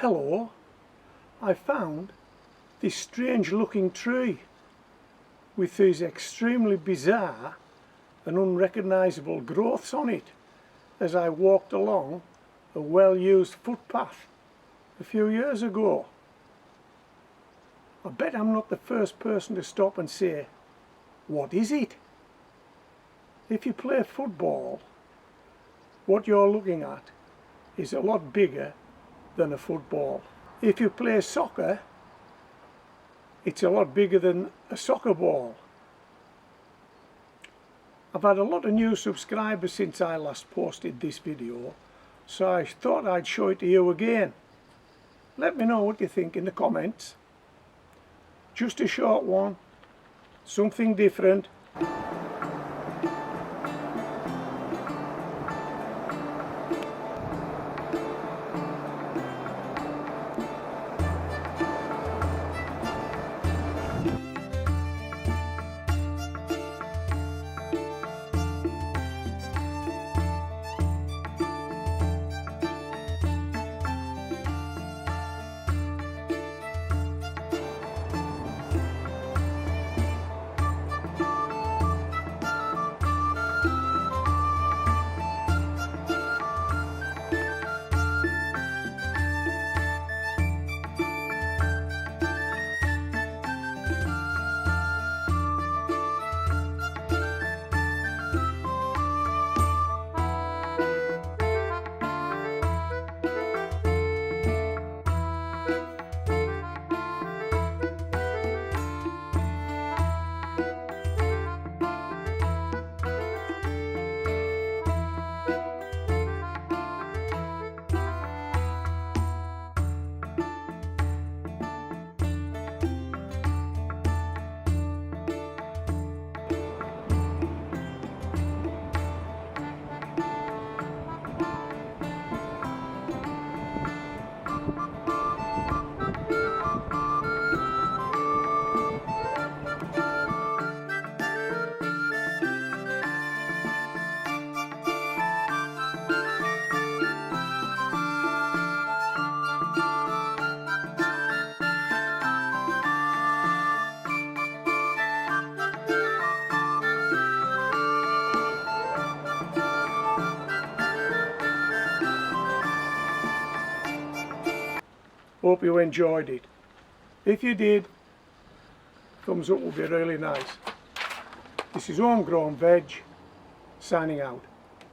Hello, I found this strange looking tree with these extremely bizarre and unrecognizable growths on it as I walked along a well-used footpath a few years ago. I bet I'm not the first person to stop and say, what is it? If you play football, what you're looking at is a lot bigger than a football. If you play soccer, it's a lot bigger than a soccer ball. I've had a lot of new subscribers since I last posted this video, so I thought I'd show it to you again. Let me know what you think in the comments. Just a short one, something different. Hope you enjoyed it. If you did, thumbs up would be really nice. This is Homegrown Veg, signing out.